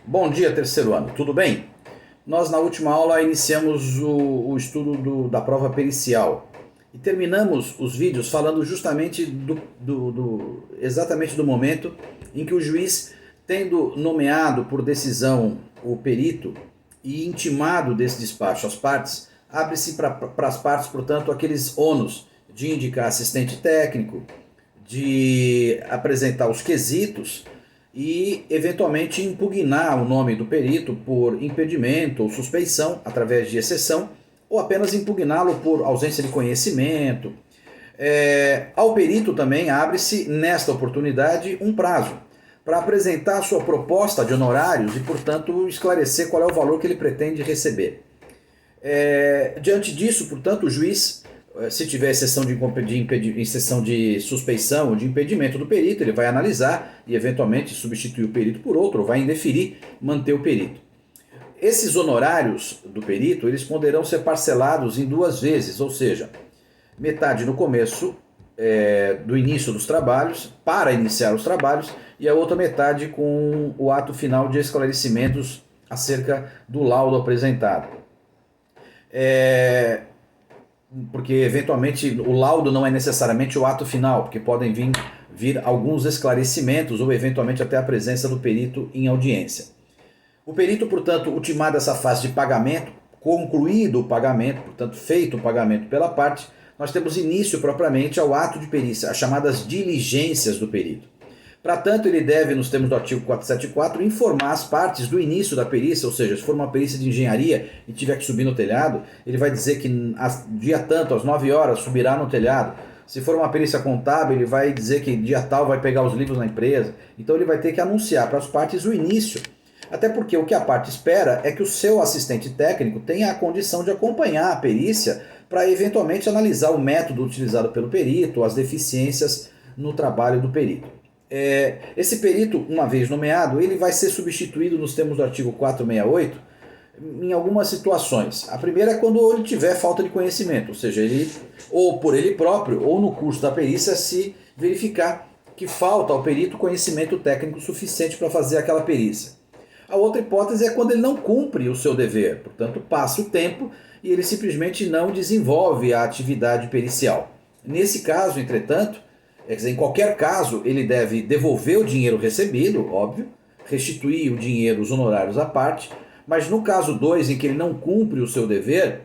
Bom dia, terceiro ano, tudo bem? Nós, na última aula, iniciamos o estudo da prova pericial e terminamos os vídeos falando justamente exatamente do momento em que o juiz, tendo nomeado por decisão o perito e intimado desse despacho às partes, abre-se para as partes, portanto, aqueles ônus de indicar assistente técnico, de apresentar os quesitos e, eventualmente, impugnar o nome do perito por impedimento ou suspeição, através de exceção, ou apenas impugná-lo por ausência de conhecimento. Ao perito também abre-se, nesta oportunidade, um prazo para apresentar a sua proposta de honorários e, portanto, esclarecer qual é o valor que ele pretende receber. Diante disso, portanto, o juiz, se tiver exceção de suspeição ou de impedimento do perito, ele vai analisar e eventualmente substituir o perito por outro, ou vai indeferir, manter o perito. Esses honorários do perito, eles poderão ser parcelados em duas vezes, ou seja, metade no começo do início dos trabalhos, para iniciar os trabalhos, e a outra metade com o ato final de esclarecimentos acerca do laudo apresentado. Porque eventualmente o laudo não é necessariamente o ato final, porque podem vir alguns esclarecimentos ou eventualmente até a presença do perito em audiência. O perito, portanto, ultimada essa fase de pagamento, concluído o pagamento, portanto feito o pagamento pela parte, nós temos início propriamente ao ato de perícia, as chamadas diligências do perito. Para tanto, ele deve, nos termos do artigo 474, informar as partes do início da perícia, ou seja, se for uma perícia de engenharia e tiver que subir no telhado, ele vai dizer que dia tanto, às 9 horas, subirá no telhado. Se for uma perícia contábil, ele vai dizer que dia tal vai pegar os livros na empresa. Então ele vai ter que anunciar para as partes o início. Até porque o que a parte espera é que o seu assistente técnico tenha a condição de acompanhar a perícia para eventualmente analisar o método utilizado pelo perito, as deficiências no trabalho do perito. Esse perito, uma vez nomeado, ele vai ser substituído nos termos do artigo 468 em algumas situações. A primeira é quando ele tiver falta de conhecimento, ou seja, ele, ou por ele próprio, ou no curso da perícia, se verificar que falta ao perito conhecimento técnico suficiente para fazer aquela perícia. A outra hipótese é quando ele não cumpre o seu dever, portanto passa o tempo e ele simplesmente não desenvolve a atividade pericial. Nesse caso, entretanto, em qualquer caso, ele deve devolver o dinheiro recebido, óbvio, restituir o dinheiro, os honorários à parte, mas no caso 2, em que ele não cumpre o seu dever,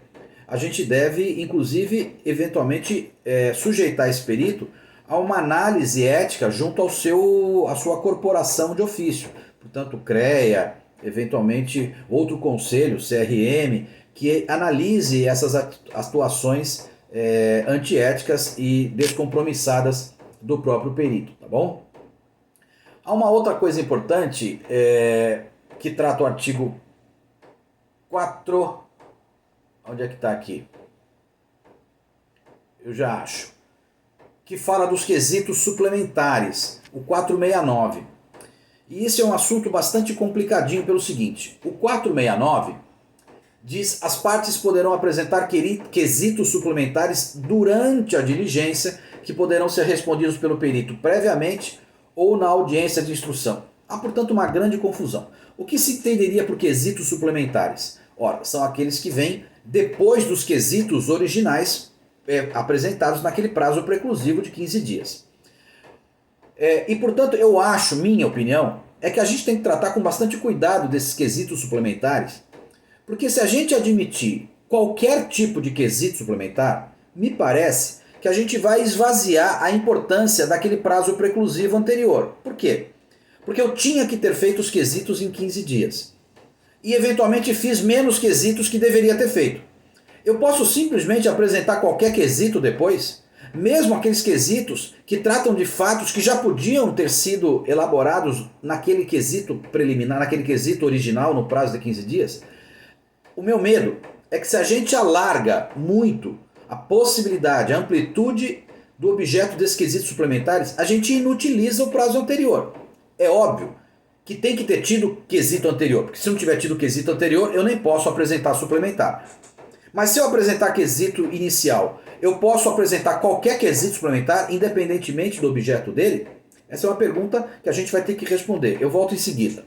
a gente deve, inclusive, eventualmente, sujeitar esse perito a uma análise ética junto à sua corporação de ofício, portanto, CREA, eventualmente outro conselho, CRM, que analise essas atuações antiéticas e descompromissadas do próprio perito, tá bom? Há uma outra coisa importante que trata o artigo 4... Onde é que está aqui? Eu já acho. Que fala dos quesitos suplementares, o 469. E esse é um assunto bastante complicadinho pelo seguinte. O 469 diz: as partes poderão apresentar quesitos suplementares durante a diligência, que poderão ser respondidos pelo perito previamente ou na audiência de instrução. Há, portanto, uma grande confusão. O que se entenderia por quesitos suplementares? Ora, são aqueles que vêm depois dos quesitos originais apresentados naquele prazo preclusivo de 15 dias. E, portanto, eu acho, minha opinião, é que a gente tem que tratar com bastante cuidado desses quesitos suplementares, porque se a gente admitir qualquer tipo de quesito suplementar, me parece que a gente vai esvaziar a importância daquele prazo preclusivo anterior. Por quê? Porque eu tinha que ter feito os quesitos em 15 dias. E eventualmente fiz menos quesitos que deveria ter feito. Eu posso simplesmente apresentar qualquer quesito depois, mesmo aqueles quesitos que tratam de fatos que já podiam ter sido elaborados naquele quesito preliminar, naquele quesito original no prazo de 15 dias. O meu medo é que se a gente alarga muito a possibilidade, a amplitude do objeto desses quesitos suplementares, a gente inutiliza o prazo anterior. É óbvio que tem que ter tido quesito anterior, porque se não tiver tido quesito anterior, eu nem posso apresentar suplementar. Mas se eu apresentar quesito inicial, eu posso apresentar qualquer quesito suplementar, independentemente do objeto dele? Essa é uma pergunta que a gente vai ter que responder. Eu volto em seguida.